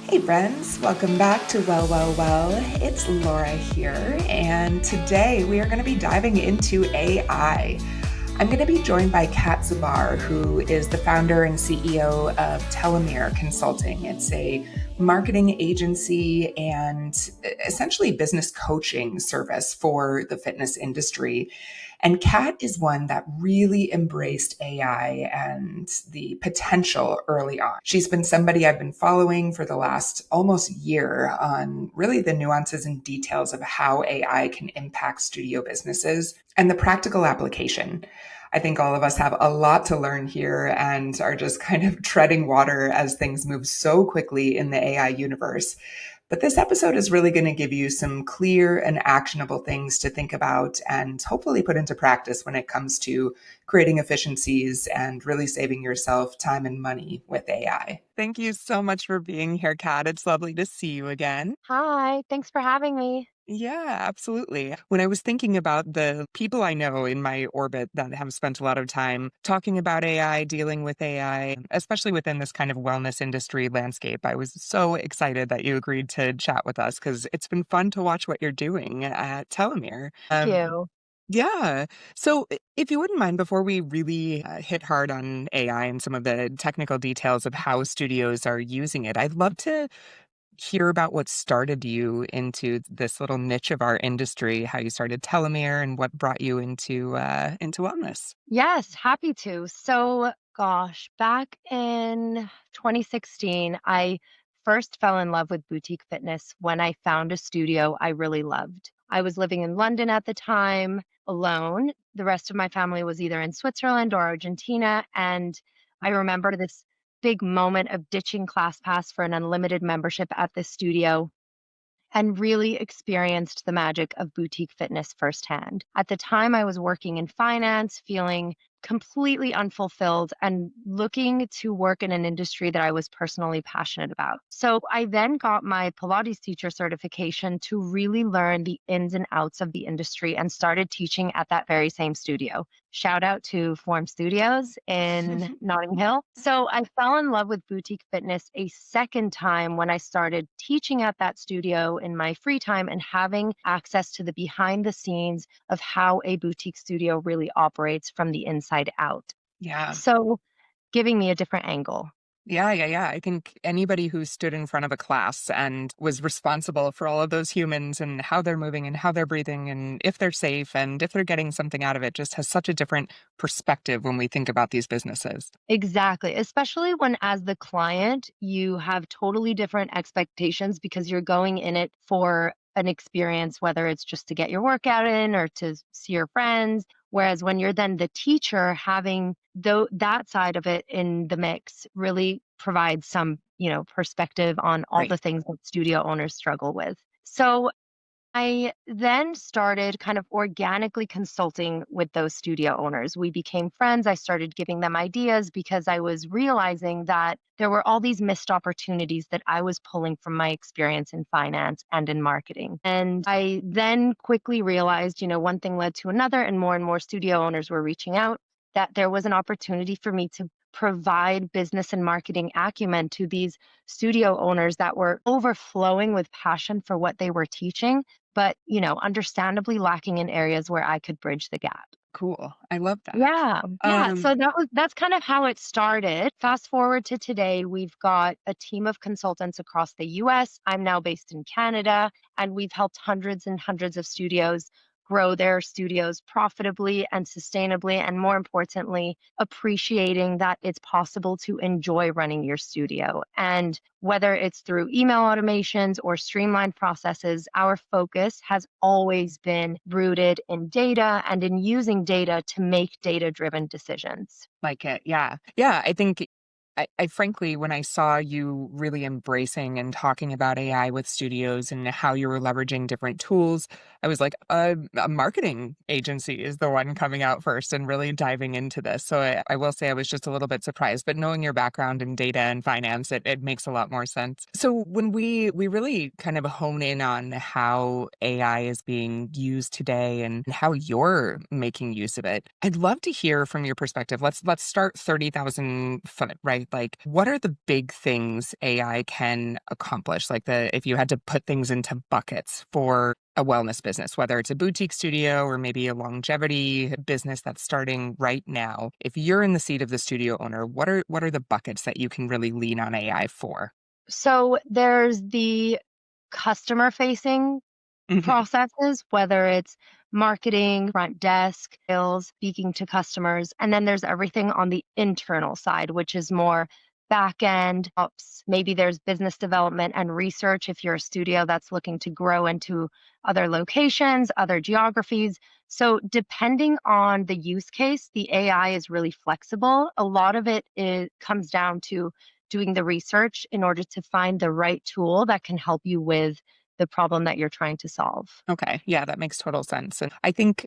Hey friends, welcome back to Well. It's Laura here, and today we are going to be diving into AI. I'm going to be joined by Cat Zbar, who is the founder and CEO of Telomere Consulting. It's a marketing agency and essentially business coaching service for the fitness industry. And Kat is one that really embraced AI and the potential early on. She's been somebody I've been following for the last almost year on really the nuances and details of how AI can impact studio businesses and the practical application. I think all of us have a lot to learn here and are just kind of treading water as things move so quickly in the AI universe. But this episode is really going to give you some clear and actionable things to think about and hopefully put into practice when it comes to creating efficiencies and really saving yourself time and money with AI. Thank you so much for being here, Kat. It's lovely to see you again. Hi, thanks for having me. Yeah, absolutely. When I was thinking about the people I know in my orbit that have spent a lot of time talking about AI, dealing with AI, especially within this kind of wellness industry landscape, I was so excited that you agreed to chat with us because it's been fun to watch what you're doing at Telomere. Thank you. Yeah. So, if you wouldn't mind, before we really hit hard on AI and some of the technical details of how studios are using it, I'd love to hear about what started you into this little niche of our industry, how you started Telomere and what brought you into wellness. Yes, happy to. So, gosh, back in 2016, I first fell in love with boutique fitness when I found a studio I really loved. I was living in London at the time alone. The rest of my family was either in Switzerland or Argentina. And I remember this big moment of ditching ClassPass for an unlimited membership at this studio and really experienced the magic of boutique fitness firsthand. At the time, I was working in finance, feeling completely unfulfilled and looking to work in an industry that I was personally passionate about. So I then got my Pilates teacher certification to really learn the ins and outs of the industry and started teaching at that very same studio. Shout out to Form Studios in Notting Hill. So I fell in love with boutique fitness a second time when I started teaching at that studio in my free time and having access to the behind the scenes of how a boutique studio really operates from the inside out. Yeah. So giving me a different angle. Yeah. I think anybody who stood in front of a class and was responsible for all of those humans and how they're moving and how they're breathing and if they're safe and if they're getting something out of it just has such a different perspective when we think about these businesses. Exactly, especially when as the client, you have totally different expectations because you're going in it for an experience, whether it's just to get your workout in or to see your friends. Whereas when you're then the teacher, having that side of it in the mix really provides some, perspective on all Right. the things that studio owners struggle with. So I then started kind of organically consulting with those studio owners. We became friends. I started giving them ideas because I was realizing that there were all these missed opportunities that I was pulling from my experience in finance and in marketing. And I then quickly realized, one thing led to another, and more studio owners were reaching out, that there was an opportunity for me to provide business and marketing acumen to these studio owners that were overflowing with passion for what they were teaching, but, understandably lacking in areas where I could bridge the gap. Cool. I love that. Yeah. So that's kind of how it started. Fast forward to today, we've got a team of consultants across the US. I'm now based in Canada, and we've helped hundreds and hundreds of studios grow their studios profitably and sustainably, and more importantly, appreciating that it's possible to enjoy running your studio. And whether it's through email automations or streamlined processes, our focus has always been rooted in data and in using data to make data-driven decisions. Like it. Yeah. Yeah. I think I frankly, when I saw you really embracing and talking about AI with studios and how you were leveraging different tools, I was like, a marketing agency is the one coming out first and really diving into this. So I will say I was just a little bit surprised, but knowing your background in data and finance, it makes a lot more sense. So when we really kind of hone in on how AI is being used today and how you're making use of it, I'd love to hear from your perspective. Let's start 30,000 foot, right? right? Like, what are the big things AI can accomplish? Like if you had to put things into buckets for a wellness business, whether it's a boutique studio or maybe a longevity business that's starting right now. If you're in the seat of the studio owner, what are the buckets that you can really lean on AI for? So there's the customer facing Hmm. processes, whether it's marketing, front desk, sales, speaking to customers. And then there's everything on the internal side, which is more back end ops. Maybe there's business development and research if you're a studio that's looking to grow into other locations, other geographies. So, depending on the use case, the AI is really flexible. A lot of comes down to doing the research in order to find the right tool that can help you with the problem that you're trying to solve. Okay. Yeah, that makes total sense. And I think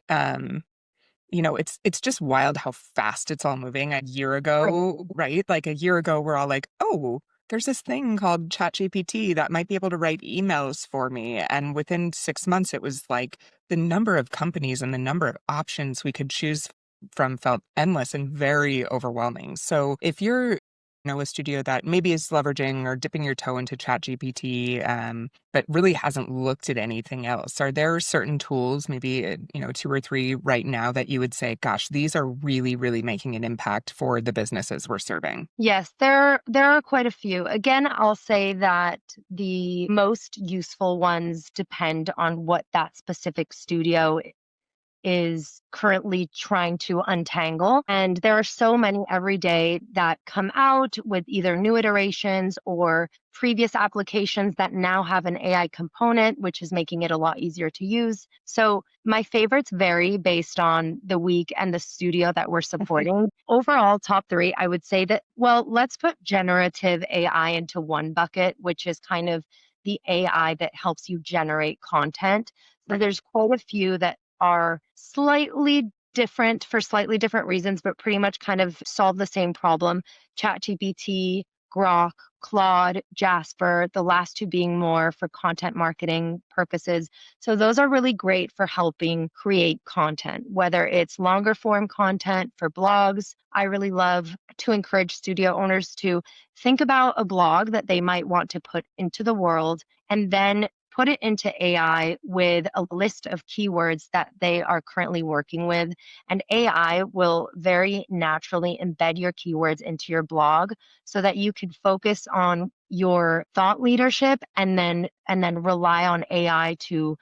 it's just wild how fast it's all moving. A year Right. ago, right? Like a year ago, we're all like, oh, there's this thing called ChatGPT that might be able to write emails for me. And within 6 months, it was like the number of companies and the number of options we could choose from felt endless and very overwhelming. So if you're a studio that maybe is leveraging or dipping your toe into ChatGPT, but really hasn't looked at anything else. Are there certain tools, maybe, two or three right now that you would say, gosh, these are really, really making an impact for the businesses we're serving? Yes, there are quite a few. Again, I'll say that the most useful ones depend on what that specific studio is currently trying to untangle. And there are so many every day that come out with either new iterations or previous applications that now have an AI component, which is making it a lot easier to use. So my favorites vary based on the week and the studio that we're supporting. Overall, top three, I would say that, well, let's put generative AI into one bucket, which is kind of the AI that helps you generate content. So there's quite a few that are slightly different for slightly different reasons, but pretty much kind of solve the same problem. ChatGPT, Grok, Claude, Jasper, the last two being more for content marketing purposes. So those are really great for helping create content, whether it's longer form content for blogs. I really love to encourage studio owners to think about a blog that they might want to put into the world and then put it into AI with a list of keywords that they are currently working with. And AI will very naturally embed your keywords into your blog so that you can focus on your thought leadership and then rely on AI to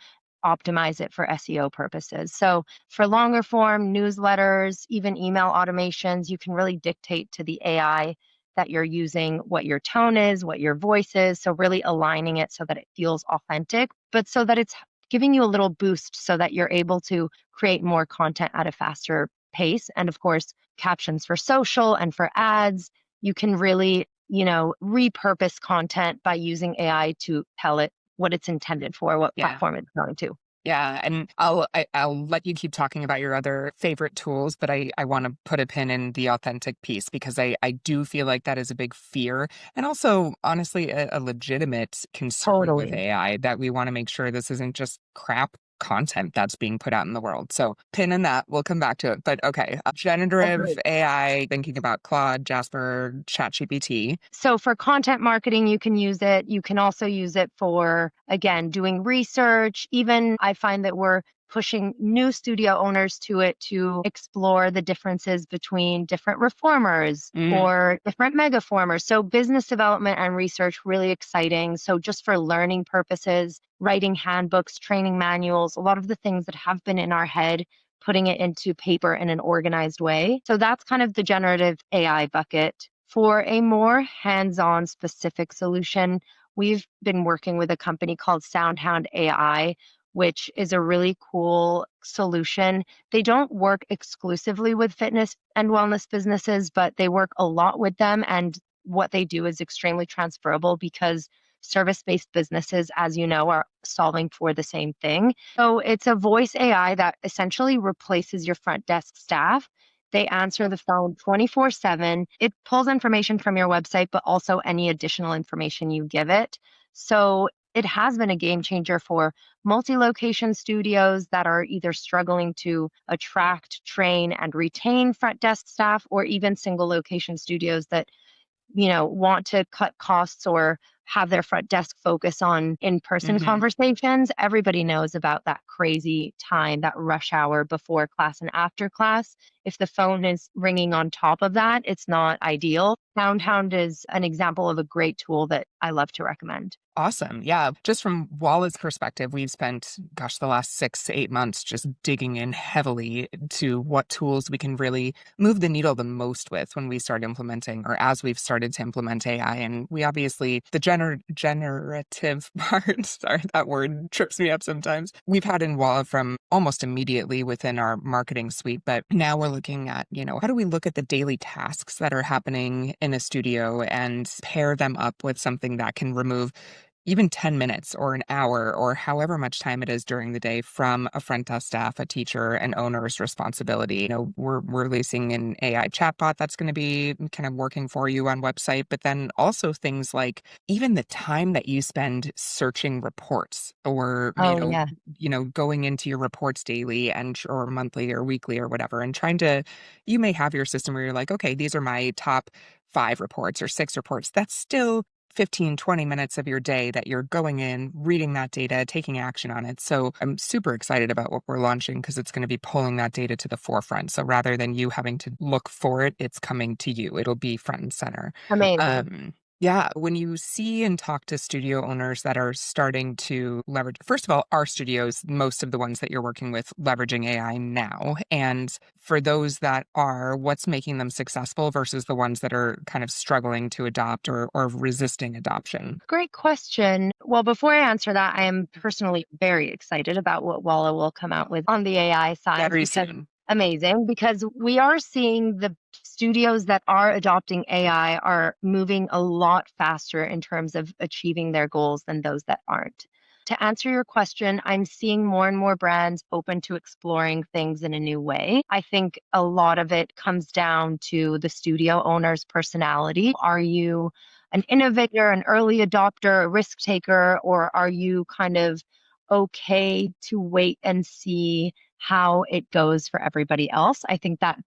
optimize it for SEO purposes. So for longer form newsletters, even email automations, you can really dictate to the AI that you're using, what your tone is, what your voice is. So, really aligning it so that it feels authentic, but so that it's giving you a little boost so that you're able to create more content at a faster pace. And of course, captions for social and for ads. You can really, repurpose content by using AI to tell it what it's intended for, what Yeah. platform it's going to. Yeah, and I'll let you keep talking about your other favorite tools, but I want to put a pin in the authentic piece because I do feel like that is a big fear and also honestly a legitimate concern with Totally. AI that we want to make sure this isn't just crap content that's being put out in the world. So pin in that, we'll come back to it. But okay, generative Agreed. AI, thinking about Claude, Jasper, ChatGPT. So for content marketing, you can use it. You can also use it for, again, doing research. Even I find that we're pushing new studio owners to it to explore the differences between different reformers Mm, or different megaformers. So business development and research, really exciting. So just for learning purposes, writing handbooks, training manuals, a lot of the things that have been in our head, putting it into paper in an organized way. So that's kind of the generative AI bucket. For a more hands on specific solution, we've been working with a company called SoundHound AI, which is a really cool solution. They don't work exclusively with fitness and wellness businesses, but they work a lot with them. And what they do is extremely transferable because service based businesses, as you know, are solving for the same thing. So it's a voice AI that essentially replaces your front desk staff. They answer the phone 24/7. It pulls information from your website, but also any additional information you give it. So it has been a game changer for multi location studios that are either struggling to attract, train, and retain front desk staff, or even single location studios that want to cut costs or have their front desk focus on in-person Hmm. conversations. Everybody knows about that crazy time, that rush hour before class and after class. If the phone is ringing on top of that, it's not ideal. Soundhound is an example of a great tool that I love to recommend. Awesome. Yeah. Just from Walla's perspective, we've spent, gosh, the last 6 to 8 months just digging in heavily to what tools we can really move the needle the most with when we start implementing or as we've started to implement AI. And we obviously, the generative part, sorry, that word trips me up sometimes. We've had in Walla from almost immediately within our marketing suite, but now we're looking at, how do we look at the daily tasks that are happening in a studio and pair them up with something that can remove even 10 minutes or an hour or however much time it is during the day from a front desk staff, a teacher, an owner's responsibility. We're releasing an AI chatbot that's going to be kind of working for you on website, but then also things like even the time that you spend searching reports or, Oh, yeah. going into your reports daily and or monthly or weekly or whatever and trying to, you may have your system where you're like, okay, these are my top 5 reports or 6 reports. That's still 15, 20 minutes of your day that you're going in, reading that data, taking action on it. So I'm super excited about what we're launching because it's going to be pulling that data to the forefront. So rather than you having to look for it, it's coming to you. It'll be front and center. Amazing. Yeah, when you see and talk to studio owners that are starting to leverage, first of all, our studios, most of the ones that you're working with, leveraging AI now. And for those that are, what's making them successful versus the ones that are kind of struggling to adopt or resisting adoption? Great question. Well, before I answer that, I am personally very excited about what Walla will come out with on the AI side Very because soon. amazing, because we are seeing the studios that are adopting AI are moving a lot faster in terms of achieving their goals than those that aren't. To answer your question, I'm seeing more and more brands open to exploring things in a new way. I think a lot of it comes down to the studio owner's personality. Are you an innovator, an early adopter, a risk taker, or are you kind of okay to wait and see how it goes for everybody else? I think that,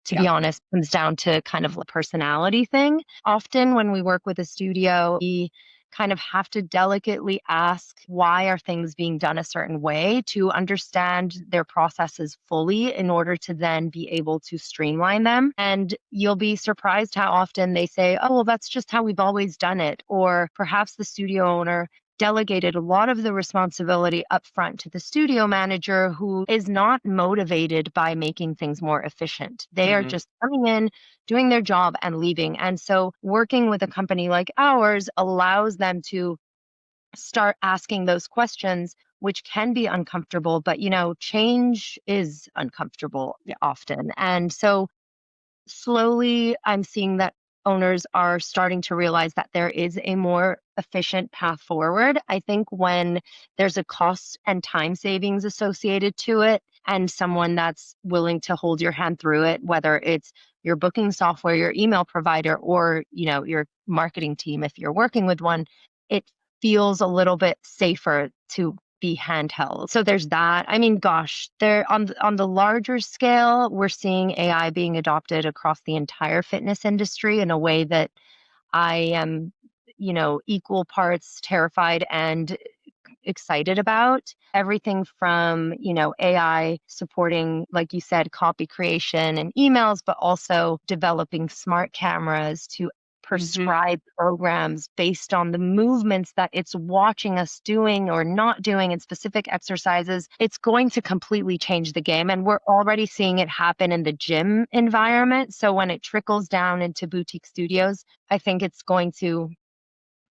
to Yeah. be honest, comes down to kind of a personality thing. Often when we work with a studio, we kind of have to delicately ask why are things being done a certain way to understand their processes fully in order to then be able to streamline them. And you'll be surprised how often they say, oh, well, that's just how we've always done it. Or perhaps the studio owner delegated a lot of the responsibility up front to the studio manager who is not motivated by making things more efficient. They are Mhm. just coming in, doing their job and leaving. And so working with a company like ours allows them to start asking those questions, which can be uncomfortable, but change is uncomfortable Yeah. often. And so slowly I'm seeing that owners are starting to realize that there is a more efficient path forward. I think when there's a cost and time savings associated to it, and someone that's willing to hold your hand through it, whether it's your booking software, your email provider, or your marketing team, if you're working with one, it feels a little bit safer to be handheld. So there's that. I mean, gosh, there on the larger scale, we're seeing AI being adopted across the entire fitness industry in a way that I am, equal parts terrified and excited about. Everything from, AI supporting, like you said, copy creation and emails, but also developing smart cameras to Mhm. prescribe programs based on the movements that it's watching us doing or not doing in specific exercises. It's going to completely change the game. And we're already seeing it happen in the gym environment. So when it trickles down into boutique studios, I think it's going to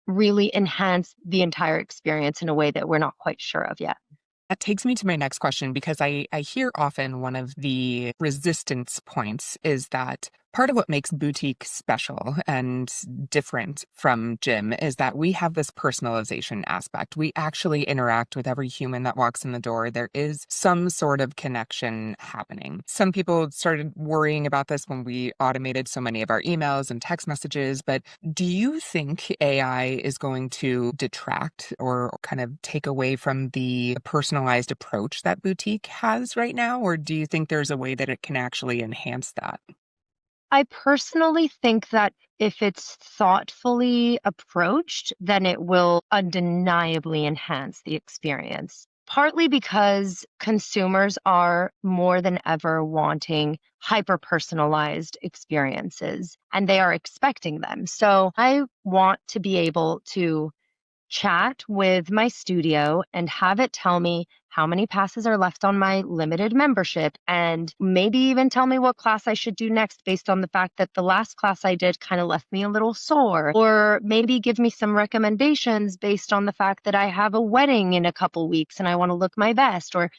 really enhance the entire experience in a way that we're not quite sure of yet. That takes me to my next question because I hear often one of the resistance points is that part of what makes boutique special and different from gym is that we have this personalization aspect. We actually interact with every human that walks in the door. There is some sort of connection happening. Some people started worrying about this when we automated so many of our emails and text messages, but do you think AI is going to detract or kind of take away from the personalized approach that boutique has right now? Or do you think there's a way that it can actually enhance that? I personally think that if it's thoughtfully approached, then it will undeniably enhance the experience. Partly because consumers are more than ever wanting hyper personalized experiences and they are expecting them. So I want to be able to chat with my studio and have it tell me how many passes are left on my limited membership and maybe even tell me what class I should do next based on the fact that the last class I did kind of left me a little sore, or maybe give me some recommendations based on the fact that I have a wedding in a couple weeks and I want to look my best, or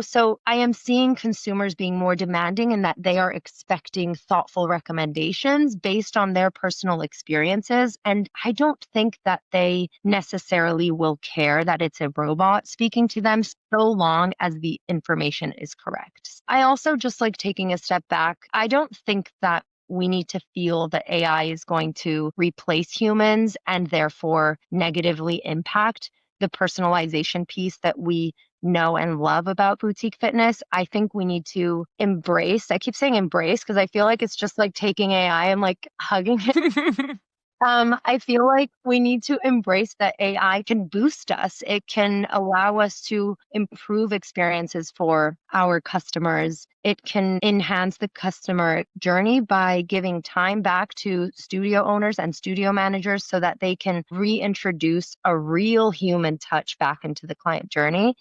so I am seeing consumers being more demanding in that they are expecting thoughtful recommendations based on their personal experiences. And I don't think that they necessarily will care that it's a robot speaking to them so long as the information is correct. I also just like taking a step back. I don't think that we need to feel that AI is going to replace humans and therefore negatively impact the personalization piece that we know and love about boutique fitness. I think we need to embrace, I keep saying embrace because I feel like it's just like taking AI and like hugging it. I feel like we need to embrace that AI can boost us. It can allow us to improve experiences for our customers. It can enhance the customer journey by giving time back to studio owners and studio managers so that they can reintroduce a real human touch back into the client journey.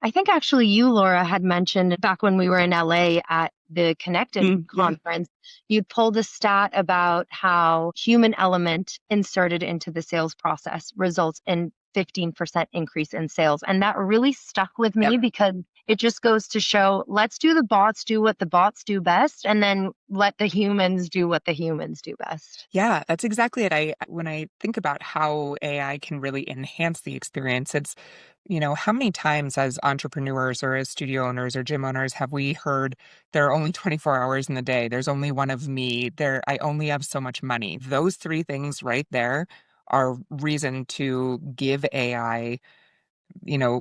I think actually you, Laura, had mentioned back when we were in LA at the Connected Yeah. conference, you'd pulled a stat about how human element inserted into the sales process results in 15% increase in sales. And that really stuck with me Yep. because it just goes to show, let's do the bots do what the bots do best, and then let the humans do what the humans do best. Yeah, that's exactly it. When I think about how AI can really enhance the experience, it's, how many times as entrepreneurs or as studio owners or gym owners have we heard there are only 24 hours in the day. There's only one of me. I only have so much money. Those three things right there are reason to give AI,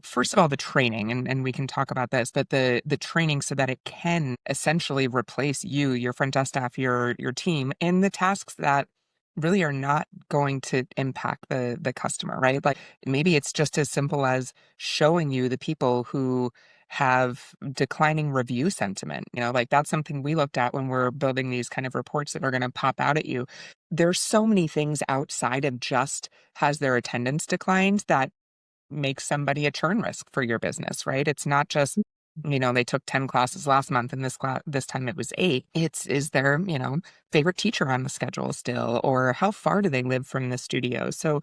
first of all, the training, and we can talk about this, but the training so that it can essentially replace you, your front desk staff, your team in the tasks that really are not going to impact the customer, right? Like maybe it's just as simple as showing you the people who have declining review sentiment. Like that's something we looked at when we're building these kind of reports that are going to pop out at you. There's so many things outside of just has their attendance declined that make somebody a churn risk for your business, right? It's not just, they took 10 classes last month and this time it was 8. It's, is their, favorite teacher on the schedule still, or how far do they live from the studio? So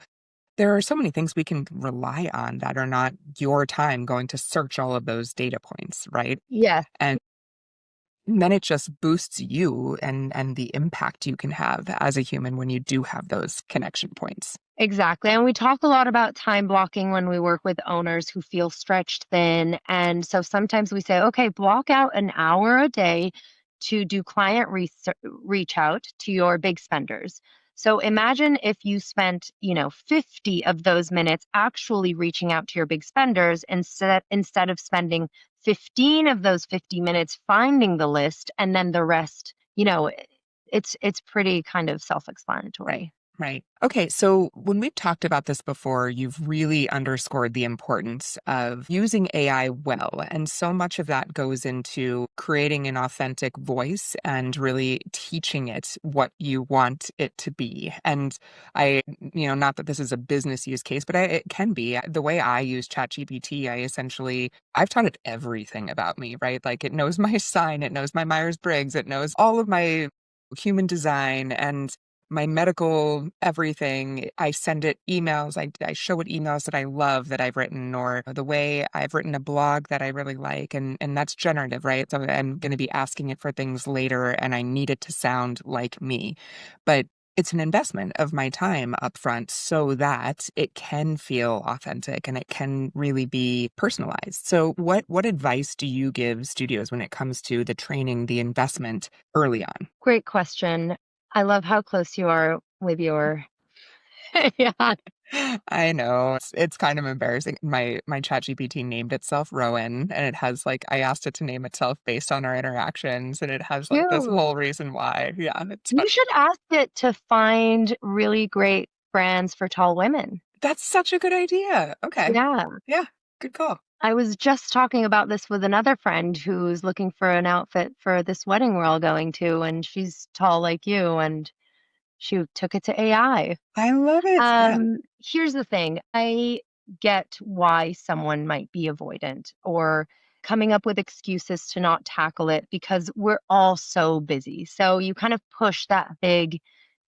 there are so many things we can rely on that are not your time going to search all of those data points, right? Yes. And then it just boosts you and the impact you can have as a human when you do have those connection points. Exactly. And we talk a lot about time blocking when we work with owners who feel stretched thin. And so sometimes we say, okay, block out an hour a day to do client reach out to your big spenders. So imagine if you spent, 50 of those minutes actually reaching out to your big spenders instead of spending 15 of those 50 minutes finding the list and then the rest, it's pretty kind of Right. self-explanatory. Right. Okay. So when we've talked about this before, you've really underscored the importance of using AI well. And so much of that goes into creating an authentic voice and really teaching it what you want it to be. And not that this is a business use case, but it can be. The way I use ChatGPT, I've taught it everything about me, right? Like it knows my sign, it knows my Myers-Briggs, it knows all of my human design and my medical everything. I send it emails. I show it emails that I love that I've written, or the way I've written a blog that I really like. And that's generative, right? So I'm going to be asking it for things later and I need it to sound like me. But it's an investment of my time up front so that it can feel authentic and it can really be personalized. So what advice do you give studios when it comes to the training, the investment early on? Great question. I love how close you are with your yeah. I know. It's kind of embarrassing. My ChatGPT named itself Rowan, and it has like I asked it to name itself based on our interactions, and it has like this Cute. whole reason why. Yeah, it's You funny. should ask it to find really great brands for tall women. That's such a good idea. Okay. Yeah. Yeah, good call. I was just talking about this with another friend who's looking for an outfit for this wedding we're all going to, and she's tall like you, and she took it to AI. I love it. Yeah. Here's the thing. I get why someone might be avoidant or coming up with excuses to not tackle it because we're all so busy. So you kind of push that big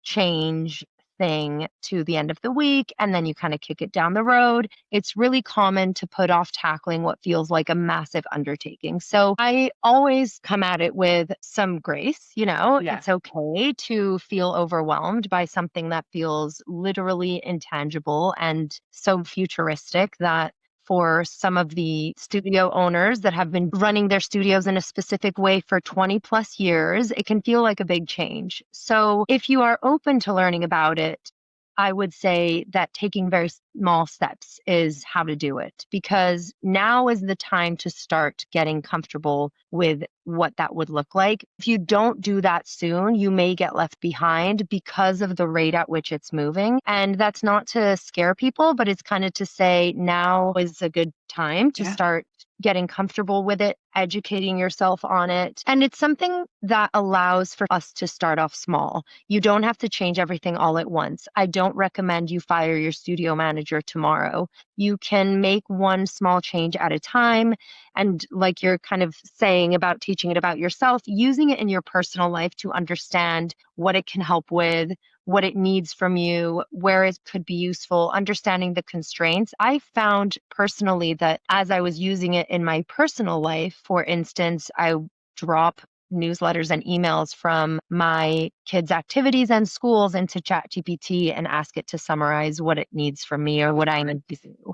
change thing to the end of the week and then you kind of kick it down the road. It's really common to put off tackling what feels like a massive undertaking. So I always come at it with some grace. Yeah. It's okay to feel overwhelmed by something that feels literally intangible and so futuristic that for some of the studio owners that have been running their studios in a specific way for 20 plus years, it can feel like a big change. So, if you are open to learning about it, I would say that taking very small steps is how to do it because now is the time to start getting comfortable with what that would look like. If you don't do that soon, you may get left behind because of the rate at which it's moving. And that's not to scare people, but it's kind of to say now is a good time to Yeah. start getting comfortable with it, educating yourself on it. And it's something that allows for us to start off small. You don't have to change everything all at once. I don't recommend you fire your studio manager tomorrow. You can make one small change at a time. And like you're kind of saying about teaching it about yourself, using it in your personal life to understand what it can help with, what it needs from you, where it could be useful, understanding the constraints. I found personally that as I was using it in my personal life, for instance, I drop newsletters and emails from my kids' activities and schools into ChatGPT and ask it to summarize what it needs from me or what I need to do.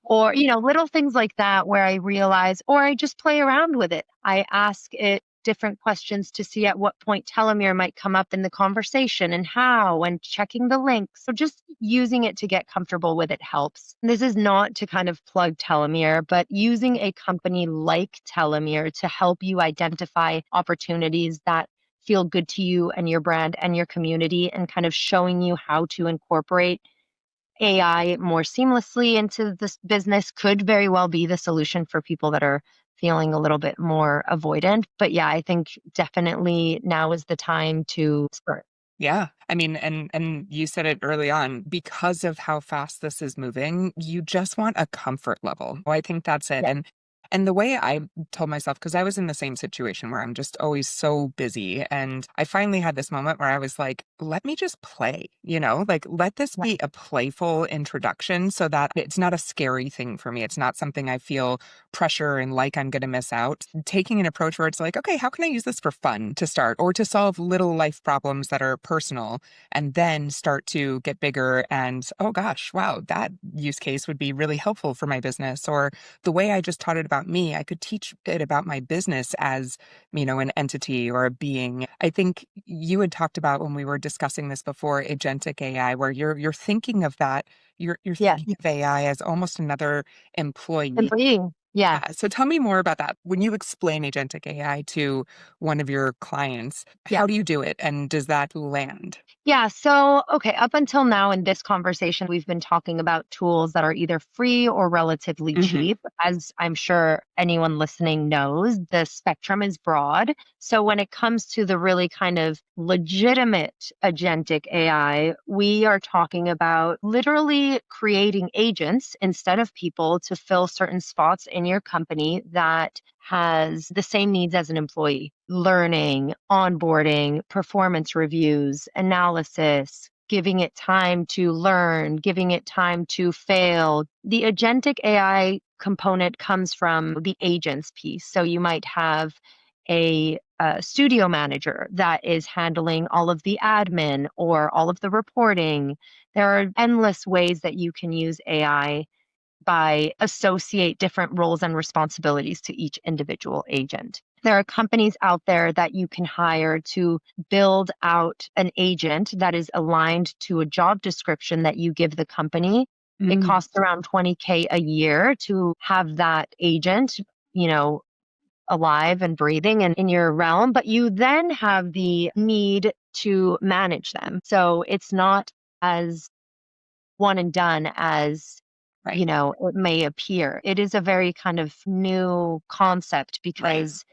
Or, little things like that where I realize, or I just play around with it. I ask it different questions to see at what point telomere might come up in the conversation and how, and checking the links. So just using it to get comfortable with it helps. This is not to kind of plug telomere, but using a company like Telomere to help you identify opportunities that feel good to you and your brand and your community and kind of showing you how to incorporate AI more seamlessly into this business could very well be the solution for people that are feeling a little bit more avoidant. But yeah, I think definitely now is the time to start. Yeah. I mean, and you said it early on, because of how fast this is moving, you just want a comfort level. I think that's it. Yeah. And the way I told myself, because I was in the same situation where I'm just always so busy. And I finally had this moment where I was like, let me just play, like let this Yeah. be a playful introduction so that it's not a scary thing for me. It's not something I feel pressure and like I'm going to miss out. Taking an approach where it's like, okay, how can I use this for fun to start or to solve little life problems that are personal and then start to get bigger and, oh gosh, wow, that use case would be really helpful for my business. Or the way I just taught it about me, I could teach it about my business as, an entity or a being. I think you had talked about when we were discussing this before, agentic AI, where you're thinking of that, you're Yeah. thinking of AI as almost another employee. Employee. Yeah. So tell me more about that. When you explain agentic AI to one of your clients, Yeah. how do you do it? And does that land? Yeah. So, okay, up until now in this conversation, we've been talking about tools that are either free or relatively Hmm. cheap. As I'm sure anyone listening knows, the spectrum is broad. So, when it comes to the really kind of legitimate agentic AI, we are talking about literally creating agents instead of people to fill certain spots in your company that has the same needs as an employee: learning, onboarding, performance reviews, analysis, giving it time to learn, giving it time to fail. The agentic AI component comes from the agents piece. So you might have a studio manager that is handling all of the admin or all of the reporting. There are endless ways that you can use AI by associate different roles and responsibilities to each individual agent. There are companies out there that you can hire to build out an agent that is aligned to a job description that you give the company. It Mm, costs around 20K a year to have that agent, you know, alive and breathing and in your realm, but you then have the need to manage them. So it's not as one and done as right. it may appear. It is a very kind of new concept because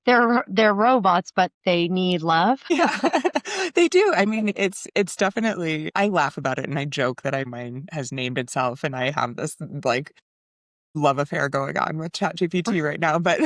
they're robots, but they need love. Yeah, they do. I mean, it's definitely, I laugh about it and I joke that mine has named itself and I have this like love affair going on with ChatGPT right now, but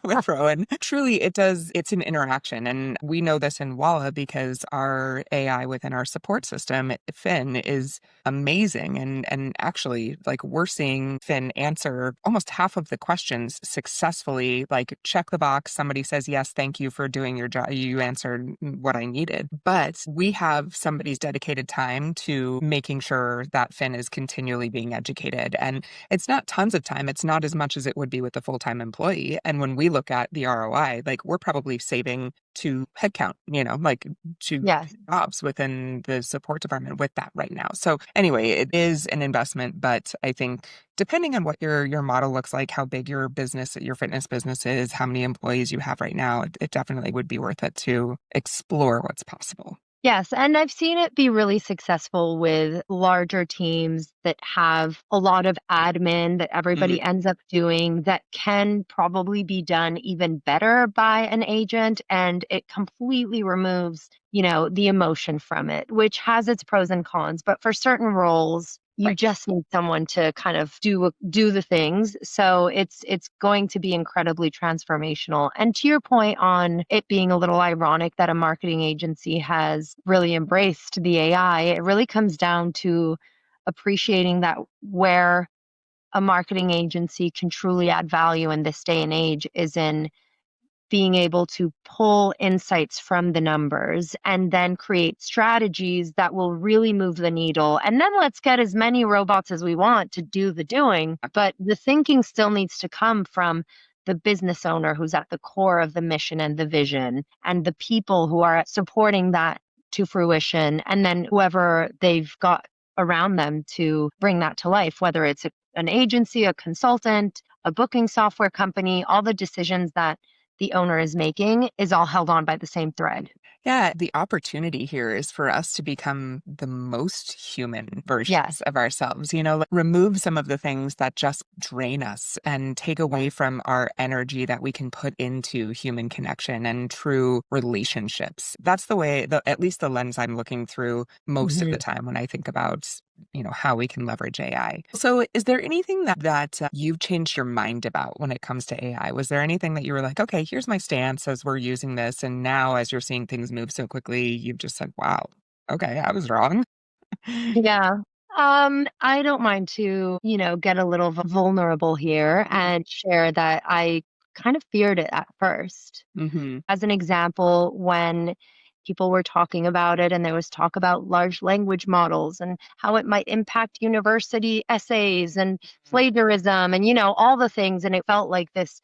with Rowan. Truly, it's an interaction. And we know this in Walla because our AI within our support system, Finn, is amazing. And actually, like we're seeing Finn answer almost half of the questions successfully, like check the box. Somebody says, yes, thank you for doing your job. You answered what I needed. But we have somebody's dedicated time to making sure that Finn is continually being educated. And it's not tons of time. It's not as much as it would be with a full-time employee. And when we look at the ROI, like we're probably saving to headcount, like to Yes. jobs within the support department with that right now. So anyway, it is an investment, but I think depending on what your model looks like, how big your business, your fitness business is, how many employees you have right now, it definitely would be worth it to explore what's possible. Yes, and I've seen it be really successful with larger teams that have a lot of admin that Mm, everybody ends up doing that can probably be done even better by an agent. And it completely removes, the emotion from it, which has its pros and cons. But for certain roles, you right. just need someone to kind of do the things. So it's going to be incredibly transformational. And to your point on it being a little ironic that a marketing agency has really embraced the AI, it really comes down to appreciating that where a marketing agency can truly add value in this day and age is in being able to pull insights from the numbers and then create strategies that will really move the needle. And then let's get as many robots as we want to do the doing. But the thinking still needs to come from the business owner who's at the core of the mission and the vision, and the people who are supporting that to fruition, and then whoever they've got around them to bring that to life, whether it's an agency, a consultant, a booking software company, all the decisions that the owner is making is all held on by the same thread. Yeah, the opportunity here is for us to become the most human Yes. versions of ourselves, like remove some of the things that just drain us and take away from our energy that we can put into human connection and true relationships. That's the way, at least the lens I'm looking through most of the Mhm. time when I think about how we can leverage AI. So is there anything that you've changed your mind about when it comes to AI? Was there anything that you were like, okay, here's my stance as we're using this, and now as you're seeing things move so quickly, you've just said, wow, okay, I was wrong. Yeah. I don't mind to, get a little vulnerable here and share that I kind of feared it at first. Mm-hmm. As an example, when people were talking about it and there was talk about large language models and how it might impact university essays and plagiarism and, all the things. And it felt like this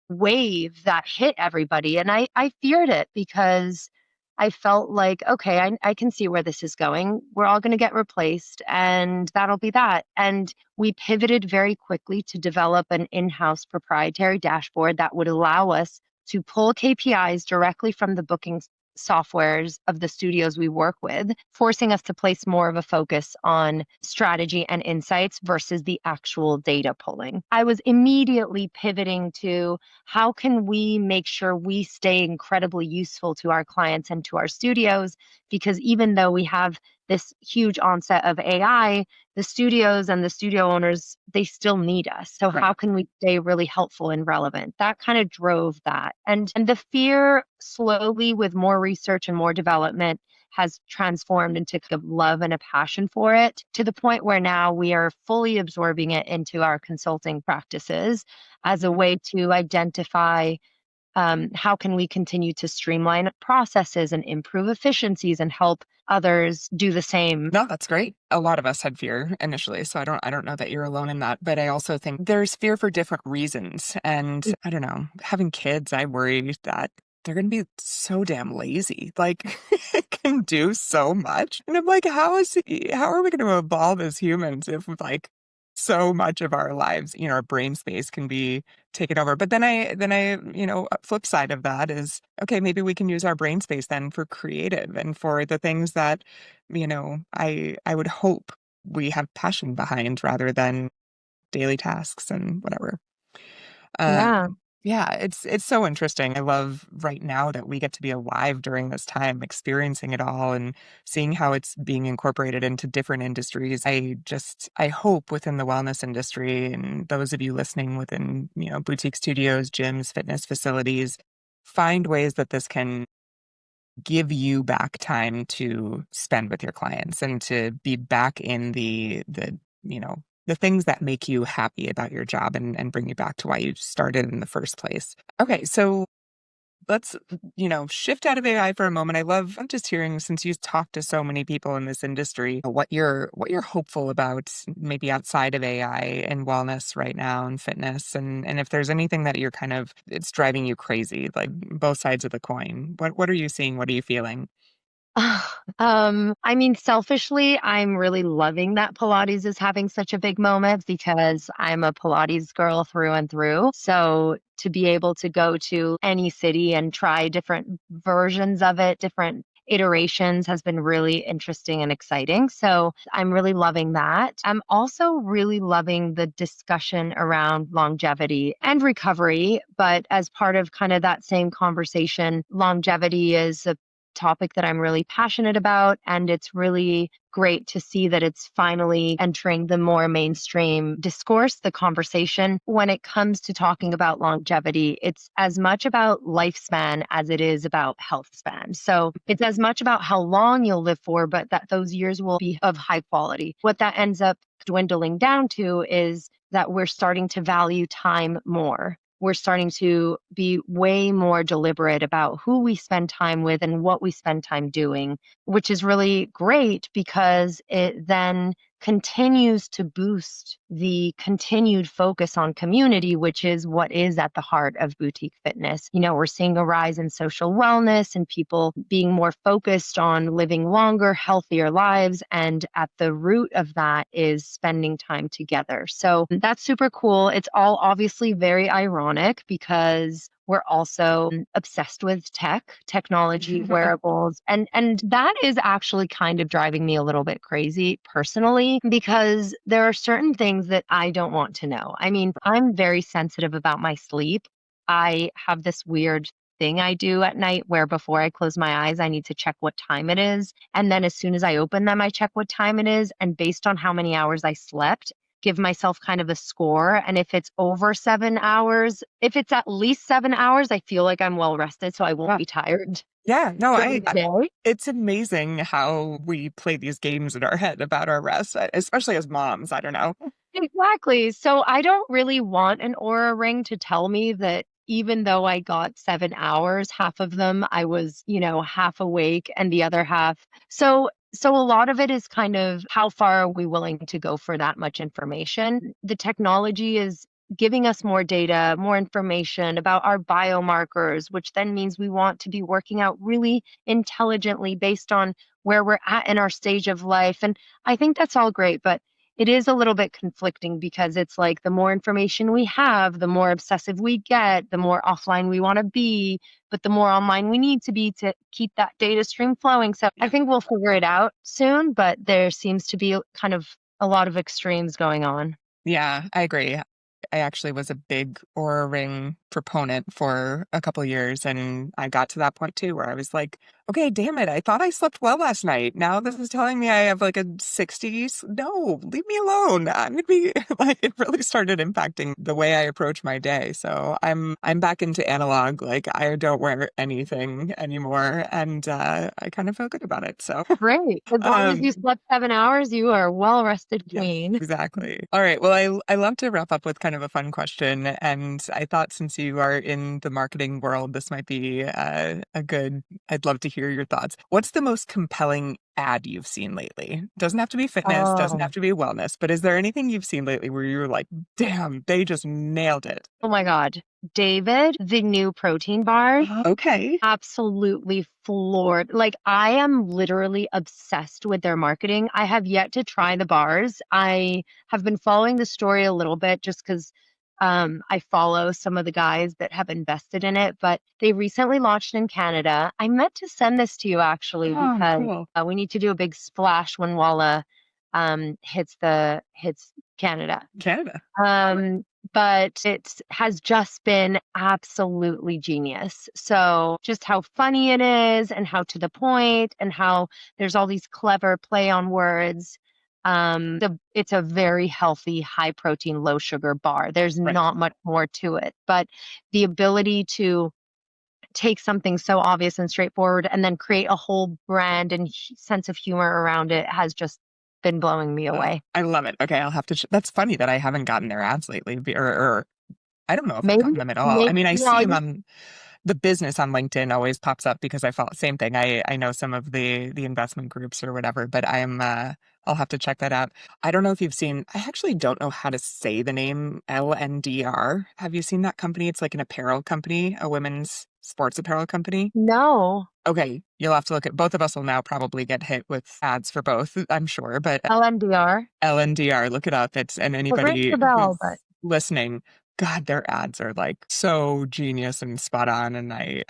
wave that hit everybody. And I feared it because I felt like, okay, I can see where this is going. We're all going to get replaced and that'll be that. And we pivoted very quickly to develop an in house proprietary dashboard that would allow us to pull KPIs directly from the booking softwares of the studios we work with, forcing us to place more of a focus on strategy and insights versus the actual data pulling. I was immediately pivoting to how can we make sure we stay incredibly useful to our clients and to our studios? Because even though we have this huge onset of AI, the studios and the studio owners, they still need us. So Right. how can we stay really helpful and relevant? That kind of drove that. And the fear slowly with more research and more development has transformed into kind of love and a passion for it to the point where now we are fully absorbing it into our consulting practices as a way to identify How can we continue to streamline processes and improve efficiencies and help others do the same? No, that's great. A lot of us had fear initially, so I don't know that you're alone in that, but I also think there's fear for different reasons. And I don't know, having kids, I worry that they're going to be so damn lazy. Like it can do so much. And I'm like, how are we going to evolve as humans if like so much of our lives, our brain space can be taken over. But then I, flip side of that is, okay, maybe we can use our brain space then for creative and for the things that I would hope we have passion behind rather than daily tasks and whatever. Yeah. Yeah, it's so interesting. I love right now that we get to be alive during this time, experiencing it all and seeing how it's being incorporated into different industries. I hope within the wellness industry and those of you listening within, boutique studios, gyms, fitness facilities, find ways that this can give you back time to spend with your clients and to be back in the things that make you happy about your job and bring you back to why you started in the first place. Okay, so let's shift out of AI for a moment. I'm just hearing, since you've talked to so many people in this industry, what you're hopeful about maybe outside of AI and wellness right now and fitness, and if there's anything that you're kind of it's driving you crazy, like both sides of the coin. What are you seeing? What are you feeling? I mean, selfishly, I'm really loving that Pilates is having such a big moment because I'm a Pilates girl through and through. So to be able to go to any city and try different versions of it, different iterations has been really interesting and exciting. So I'm really loving that. I'm also really loving the discussion around longevity and recovery. But as part of kind of that same conversation, longevity is a topic that I'm really passionate about. And it's really great to see that it's finally entering the more mainstream discourse, the conversation. When it comes to talking about longevity, it's as much about lifespan as it is about health span. So it's as much about how long you'll live for, but that those years will be of high quality. What that ends up dwindling down to is that we're starting to value time more. We're starting to be way more deliberate about who we spend time with and what we spend time doing, which is really great because it then continues to boost the continued focus on community, which is what is at the heart of boutique fitness. We're seeing a rise in social wellness and people being more focused on living longer, healthier lives. And at the root of that is spending time together. So that's super cool. It's all obviously very ironic because we're also obsessed with technology, wearables, and that is actually kind of driving me a little bit crazy personally because there are certain things that I don't want to know. I mean, I'm very sensitive about my sleep. I have this weird thing I do at night where before I close my eyes, I need to check what time it is. And then as soon as I open them, I check what time it is. And based on how many hours I slept, give myself kind of a score. And if it's over 7 hours, if it's at least 7 hours, I feel like I'm well rested. So I won't be tired Yeah, no, during the day. it's amazing how we play these games in our head about our rest, especially as moms. I don't know. Exactly. So I don't really want an aura ring to tell me that even though I got 7 hours, half of them I was, half awake and the other half. So a lot of it is kind of how far are we willing to go for that much information? The technology is giving us more data, more information about our biomarkers, which then means we want to be working out really intelligently based on where we're at in our stage of life. And I think that's all great, but it is a little bit conflicting because it's like the more information we have, the more obsessive we get, the more offline we want to be, but the more online we need to be to keep that data stream flowing. So I think we'll figure it out soon, but there seems to be kind of a lot of extremes going on. Yeah, I agree. I actually was a big Aura Ring proponent for a couple years, and I got to that point too where I was like, Okay, damn it. I thought I slept well last night. Now this is telling me I have like a 60s. No, leave me alone. I'm gonna be like it really started impacting the way I approach my day. So I'm back into analog. Like I don't wear anything anymore and I kind of feel good about it. So Great. As long as you um slept 7 hours, you are well rested yeah, queen. exactly. All right. Well, I love to wrap up with kind of a fun question, and I thought since you are in the marketing world, this might be a good. I'd love to hear your thoughts. What's the most compelling ad you've seen lately? Doesn't have to be fitness, doesn't have Oh, to be wellness, but is there anything you've seen lately where you're like, damn, they just nailed it? oh my God. David, the new protein bars. Okay. Absolutely floored. Like, I am literally obsessed with their marketing. I have yet to try the bars. I have been following the story a little bit just because I follow some of the guys that have invested in it, but they recently launched in Canada. I meant to send this to you actually Oh, because cool. we need to do a big splash when Walla hits Canada. Canada. Um, but it has just been absolutely genius. So just how funny it is and how to the point and how there's all these clever play on words. It's a very healthy, high protein, low sugar bar. There's Right. not much more to it, but the ability to take something so obvious and straightforward and then create a whole brand and sense of humor around it has just been blowing me away. I love it. Okay, I'll have to. That's funny that I haven't gotten their ads lately, or I don't know if I've Maybe, gotten them at all. I maybe, mean, I see well, them on the business on LinkedIn always pops up because I follow same thing. I know some of the investment groups or whatever, but I'll have to check that out. I don't know if you've seen, I actually don't know how to say the name LNDR. Have you seen that company? It's like an apparel company, a women's sports apparel company. no. Okay, you'll have to look at both of us will now probably get hit with ads for both, I'm sure, but LNDR. LNDR, look it up. It's and It rings anybody a bell, who's but listening, God, their ads are like so genius and spot on. And I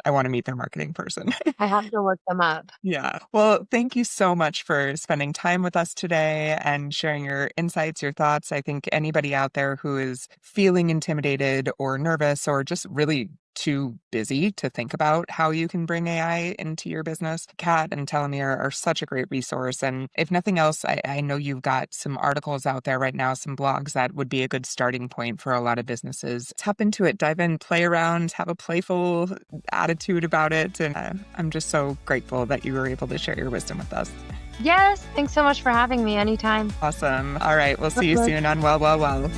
want to meet their marketing person. I have to look them up. Yeah. Well, thank you so much for spending time with us today and sharing your insights, your thoughts. I think anybody out there who is feeling intimidated or nervous or just really too busy to think about how you can bring AI into your business, Cat and Telomere are such a great resource. And if nothing else, I know you've got some articles out there right now, some blogs that would be a good starting point for a lot of businesses. Tap into it, dive in, play around, have a playful attitude about it. And I'm just so grateful that you were able to share your wisdom with us. Yes. Thanks so much for having me anytime. Awesome. All right. We'll see you Okay. soon on Well, Well, Well.